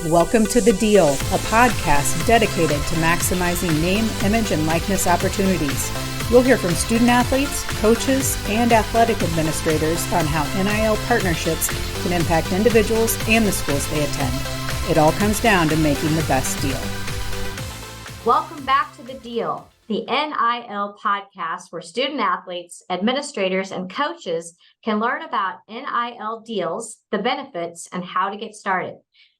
Welcome to The Deal, a podcast dedicated to maximizing name, image, and likeness opportunities. You'll hear from student athletes, coaches, and athletic administrators on how NIL partnerships can impact individuals and the schools they attend. It all comes down to making the best deal. Welcome back to The Deal, the NIL podcast where student athletes, administrators, and coaches can learn about NIL deals, the benefits, and how to get started.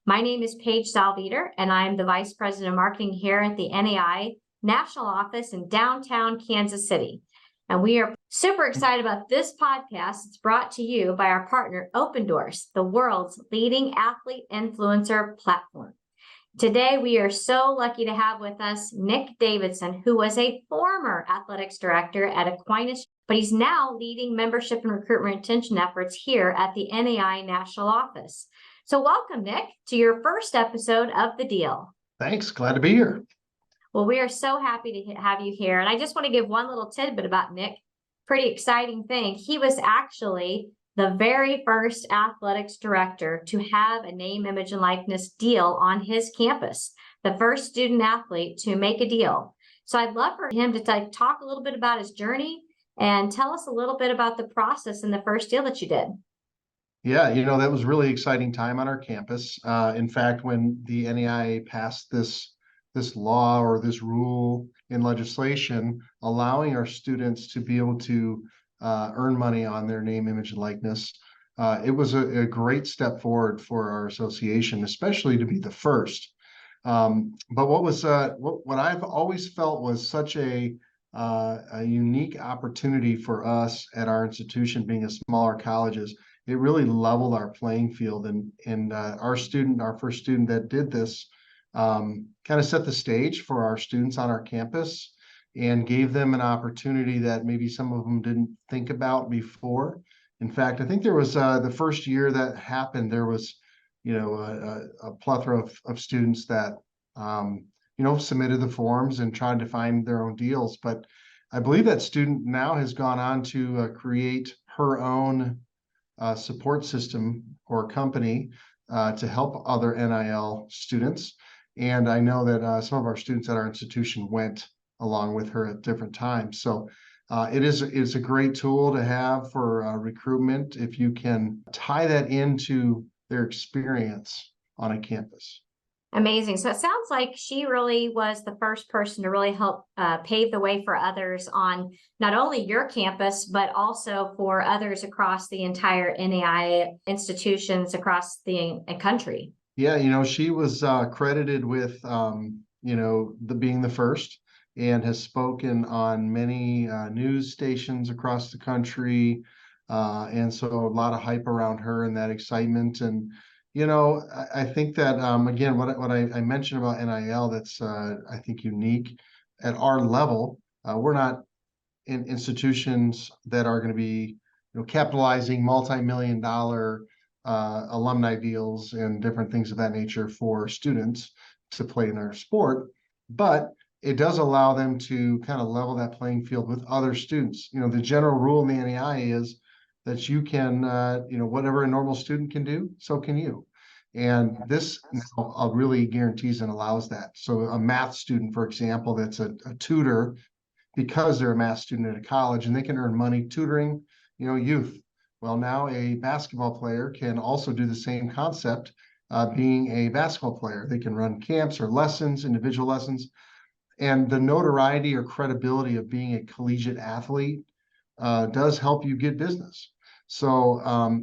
My name is Paige Salveter, and I am the Vice President of Marketing here at the NAIA National Office in downtown Kansas City. And we are super excited about this podcast. It's brought to you by our partner, Opendoors, the world's leading athlete influencer platform. Today, we are so lucky to have with us Nick Davidson, who was a former athletics director at Aquinas, but he's now leading membership and recruitment retention efforts here at the NAIA National Office. So welcome, Nick, to your first episode of The Deal. Thanks. Glad to be here. Well, we are so happy to have you here. And I just want to give one little tidbit about Nick. Pretty exciting thing. He was actually the very first athletics director to have a name, image, and likeness deal on his campus, the first student athlete to make a deal. So I'd love for him to talk a little bit about his journey and tell us a little bit about the process in the first deal that you did. Yeah, that was a really exciting time on our campus. In fact, when the NAIA passed this law or this rule in legislation, allowing our students to be able to earn money on their name, image, and likeness, it was a great step forward for our association, especially to be the first. But what I've always felt was such a unique opportunity for us at our institution, being a smaller college, is it really leveled our playing field, and our first student that did this, kind of set the stage for our students on our campus and gave them an opportunity that maybe some of them didn't think about before. In fact, I think there was the first year that happened, there was a plethora of students that submitted the forms and tried to find their own deals. But I believe that student now has gone on to create her own support system or company to help other NIL students. And I know that some of our students at our institution went along with her at different times. So it's a great tool to have for recruitment if you can tie that into their experience on a campus. Amazing. So it sounds like she really was the first person to really help pave the way for others on not only your campus, but also for others across the entire NAIA institutions across the country. Yeah, she was credited with, being the first, and has spoken on many news stations across the country. And so a lot of hype around her and that excitement. And I think that, again, what I mentioned about NIL, that's, I think, unique at our level. We're not in institutions that are going to be, capitalizing multi-million-dollar alumni deals and different things of that nature for students to play in our sport. But it does allow them to kind of level that playing field with other students. The general rule in the NAIA is that you can, whatever a normal student can do, so can you. And this now really guarantees and allows that. So a math student, for example, that's a tutor because they're a math student at a college, and they can earn money tutoring, youth. Well, now a basketball player can also do the same concept, being a basketball player. They can run camps or lessons, individual lessons. And the notoriety or credibility of being a collegiate athlete does help you get business. So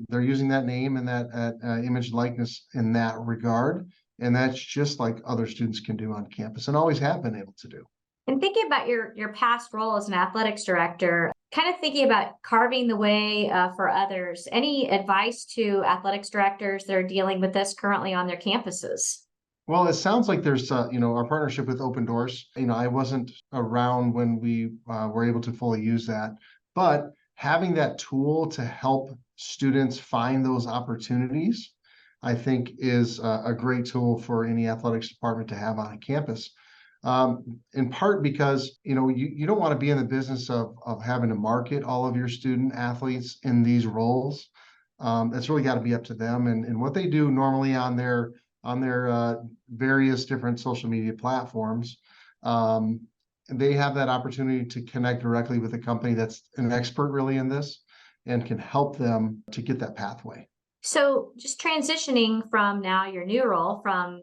they're using that name and that image likeness in that regard. And that's just like other students can do on campus and always have been able to do. And thinking about your past role as an athletics director, kind of thinking about carving the way for others, any advice to athletics directors that are dealing with this currently on their campuses? Well, it sounds like there's, our partnership with Opendoors. I wasn't around when we were able to fully use that, but having that tool to help students find those opportunities, I think, is a great tool for any athletics department to have on a campus. In part because, you don't want to be in the business of having to market all of your student athletes in these roles. It's really got to be up to them. And what they do normally on their on their various different social media platforms. They have that opportunity to connect directly with a company that's an expert really in this and can help them to get that pathway. So just transitioning from now your new role from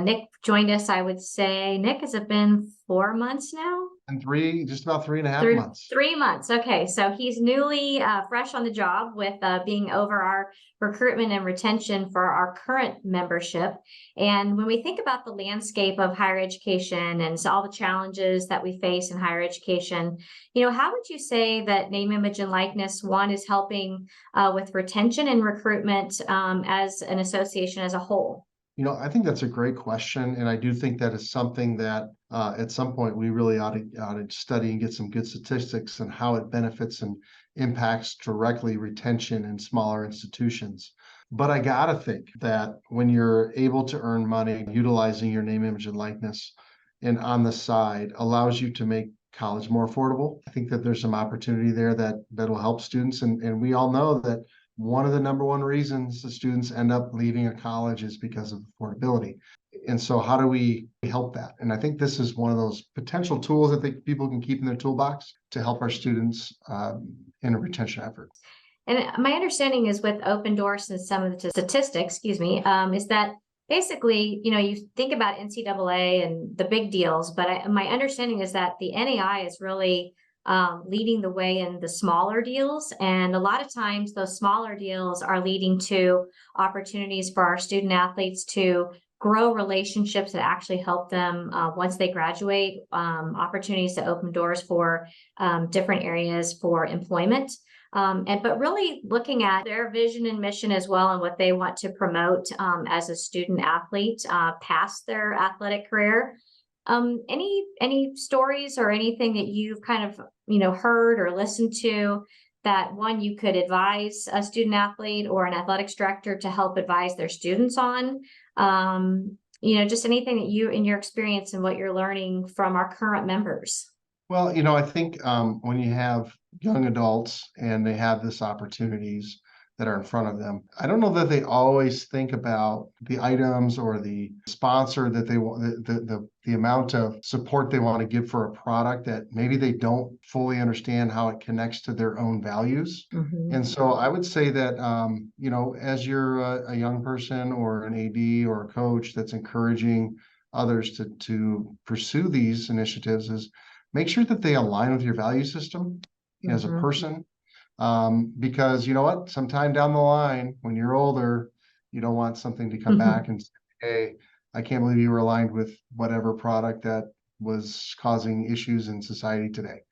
Nick joined us, I would say, Nick, has it been 4 months now? And just about 3.5 months. 3 months. Okay. So he's newly fresh on the job with being over our recruitment and retention for our current membership. And when we think about the landscape of higher education and all the challenges that we face in higher education, how would you say that name, image, and likeness, one, is helping with retention and recruitment as an association as a whole? I think that's a great question. And I do think that is something that at some point we really ought to study and get some good statistics on how it benefits and impacts directly retention in smaller institutions. But I got to think that when you're able to earn money utilizing your name, image, and likeness, and on the side allows you to make college more affordable, I think that there's some opportunity there that will help students. And we all know that one of the number one reasons the students end up leaving a college is because of affordability. And so how do we help that? And I think this is one of those potential tools that people can keep in their toolbox to help our students in a retention effort. And my understanding is with Open Doors and some of the statistics, is that basically, you think about NCAA and the big deals, but my understanding is that the NAIA is really leading the way in the smaller deals. And a lot of times those smaller deals are leading to opportunities for our student athletes to grow relationships that actually help them once they graduate, opportunities to open doors for different areas for employment. But really looking at their vision and mission as well and what they want to promote as a student athlete past their athletic career. Any stories or anything that you've kind of, heard or listened to that one you could advise a student athlete or an athletics director to help advise their students on? Just anything that you, in your experience and what you're learning from our current members. Well, I think when you have young adults and they have this opportunities that are in front of them, I don't know that they always think about the items or the sponsor that they want, the amount of support they want to give for a product that maybe they don't fully understand how it connects to their own values. Mm-hmm. And so I would say that, as you're a young person or an AD or a coach that's encouraging others to pursue these initiatives, is make sure that they align with your value system as a person. Because you know what, sometime down the line, when you're older, you don't want something to come back and say, hey, I can't believe you were aligned with whatever product that was causing issues in society today.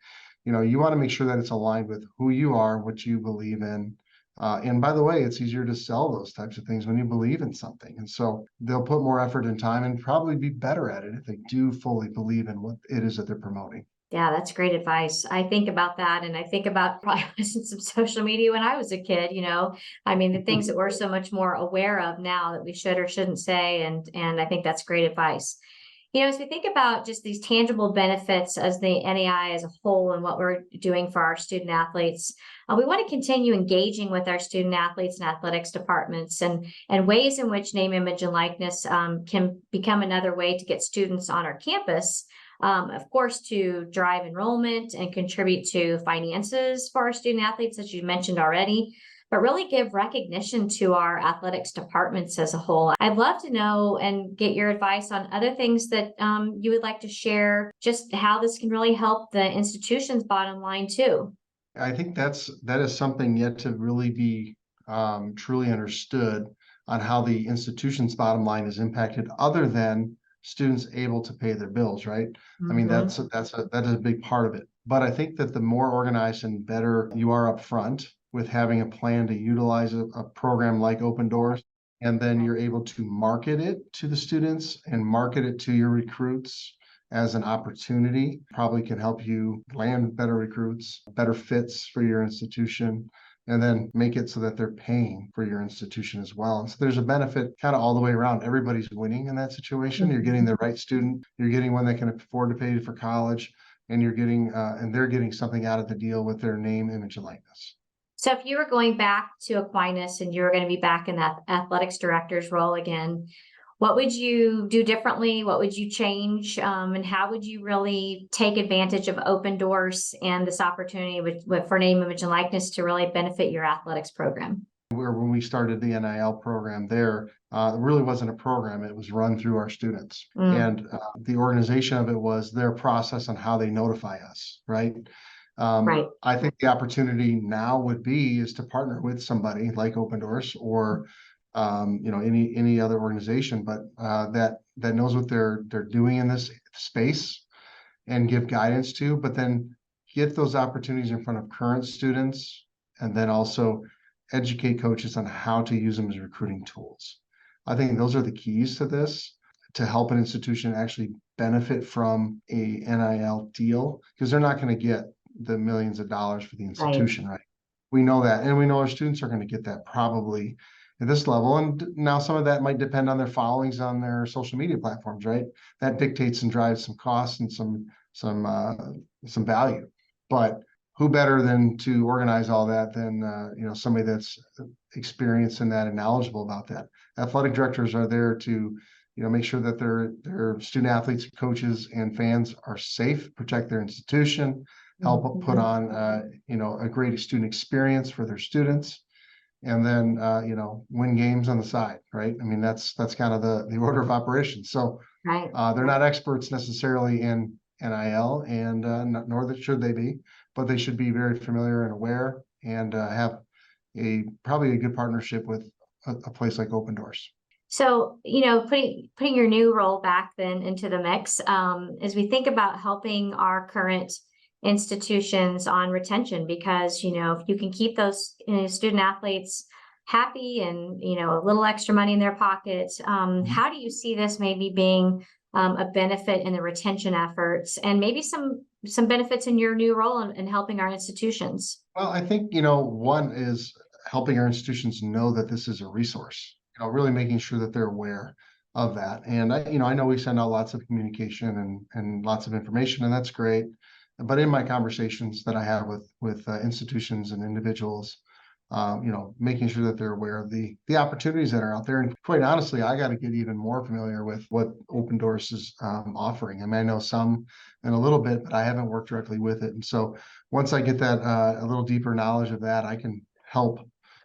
You want to make sure that it's aligned with who you are, what you believe in. And by the way, it's easier to sell those types of things when you believe in something. And so they'll put more effort and time and probably be better at it if they do fully believe in what it is that they're promoting. Yeah, that's great advice. I think about that. And I think about probably some social media when I was a kid, the things that we're so much more aware of now that we should or shouldn't say. And I think that's great advice. As we think about just these tangible benefits as the NAIA as a whole and what we're doing for our student athletes, we want to continue engaging with our student athletes and athletics departments and ways in which name, image, and likeness can become another way to get students on our campus. Of course, to drive enrollment and contribute to finances for our student athletes, as you mentioned already, but really give recognition to our athletics departments as a whole. I'd love to know and get your advice on other things that you would like to share, just how this can really help the institution's bottom line too. I think that is something yet to really be truly understood on how the institution's bottom line is impacted, other than students able to pay their bills, right? Mm-hmm. I mean, that is a big part of it. But I think that the more organized and better you are up front with having a plan to utilize a program like Open Doors, and then you're able to market it to the students and market it to your recruits as an opportunity, probably can help you land better recruits, better fits for your institution, and then make it so that they're paying for your institution as well. And so there's a benefit kind of all the way around. Everybody's winning in that situation. Mm-hmm. You're getting the right student, you're getting one that can afford to pay for college, and you're getting and they're getting something out of the deal with their name, image, and likeness. So if you were going back to Aquinas and you were going to be back in that athletics director's role again, What would you do differently? What would you change? And how would you really take advantage of open doors and this opportunity for name, image, and likeness to really benefit your athletics program? When we started the NIL program there, it really wasn't a program. It was run through our students. And the organization of it was their process on how they notify us, right? Right. I think the opportunity now would be is to partner with somebody like Open Doors or any other organization, but that knows what they're doing in this space and give guidance to, but then get those opportunities in front of current students, and then also educate coaches on how to use them as recruiting tools. I think those are the keys to this, to help an institution actually benefit from a NIL deal, because they're not going to get the millions of dollars for the institution, right? We know that, and we know our students are going to get that probably at this level. And now some of that might depend on their followings on their social media platforms, right? That dictates and drives some costs and some value. But who better than to organize all that than somebody that's experienced in that and knowledgeable about that. Athletic directors are there to make sure that their student athletes, coaches, and fans are safe, protect their institution, help put on a great student experience for their students, and then win games on the side, right? I mean, that's kind of the order of operations. So Right. They're not experts necessarily in NIL, and nor should they be, but they should be very familiar and aware, and have probably a good partnership with a place like Open Doors. So, putting your new role back then into the mix, as we think about helping our current institutions on retention, because, if you can keep those student athletes happy and, a little extra money in their pockets, how do you see this maybe being a benefit in the retention efforts, and maybe some benefits in your new role in helping our institutions? Well, I think, one is helping our institutions know that this is a resource, really making sure that they're aware of that. And I know we send out lots of communication and lots of information, and that's great. But in my conversations that I have with institutions and individuals, making sure that they're aware of the opportunities that are out there. And quite honestly, I got to get even more familiar with what Open Doors is offering. I mean, I know some and a little bit, but I haven't worked directly with it. And so once I get that a little deeper knowledge of that, I can help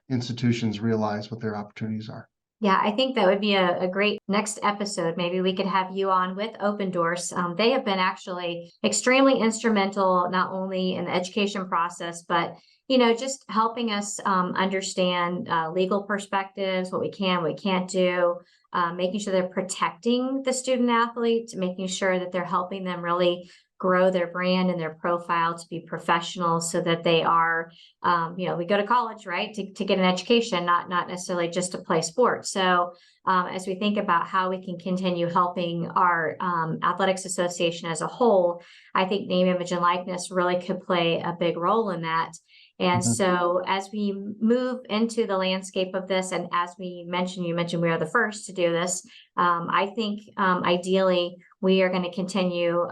institutions realize what their opportunities are. Yeah, I think that would be a great next episode. Maybe we could have you on with Open Doors. They have been actually extremely instrumental, not only in the education process, but just helping us understand legal perspectives, what we can, what we can't do, making sure they're protecting the student athlete, making sure that they're helping them really grow their brand and their profile to be professional, so that they are, we go to college, right, to get an education, not necessarily just to play sports. So as we think about how we can continue helping our athletics association as a whole, I think name, image, and likeness really could play a big role in that. And so as we move into the landscape of this, and as you mentioned we are the first to do this, I think ideally we are going to continue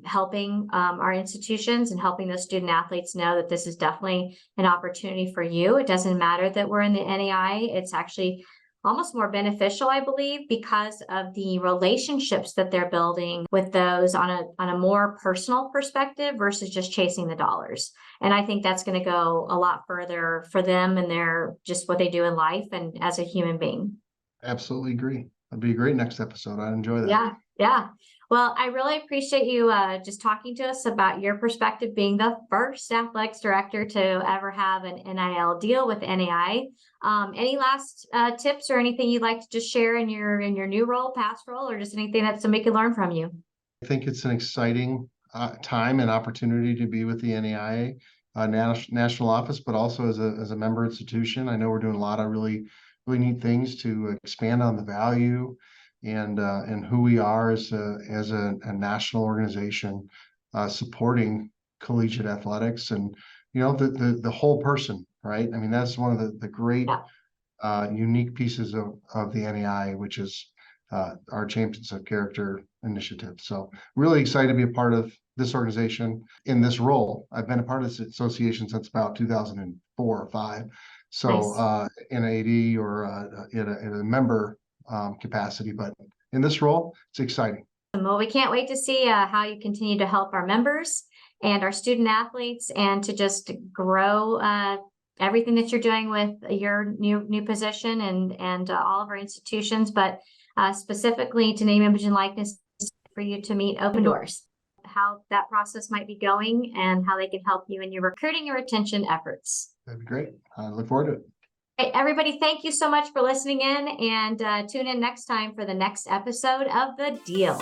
helping our institutions and helping those student athletes know that this is definitely an opportunity for you. It doesn't matter that we're in the NAIA. It's actually almost more beneficial, I believe, because of the relationships that they're building with those on a more personal perspective versus just chasing the dollars. And I think that's going to go a lot further for them and their just what they do in life and as a human being. Absolutely agree. That'd be a great next episode. I'd enjoy that. Yeah. Well, I really appreciate you just talking to us about your perspective, being the first athletics director to ever have an NIL deal with NAIA. Any last tips or anything you'd like to just share in your new role, past role, or just anything that somebody could learn from you? I think it's an exciting time and opportunity to be with the NAIA national office, but also as a member institution. I know we're doing a lot of really neat things to expand on the value and who we are as a national organization supporting collegiate athletics, and the whole person, right? I mean, that's one of the great unique pieces of the NAIA, which is our Champions of Character initiative. So really excited to be a part of this organization in this role. I've been a part of this association since about 2004 or 5. So in AD or in a member capacity, but in this role, it's exciting. Well, we can't wait to see how you continue to help our members and our student athletes, and to just grow everything that you're doing with your new position and all of our institutions, but specifically to name, image, and likeness, for you to meet Open Doors, how that process might be going and how they can help you in your recruiting and retention efforts. That'd be great. I look forward to it. Hey, everybody, thank you so much for listening in, and tune in next time for the next episode of The Deal.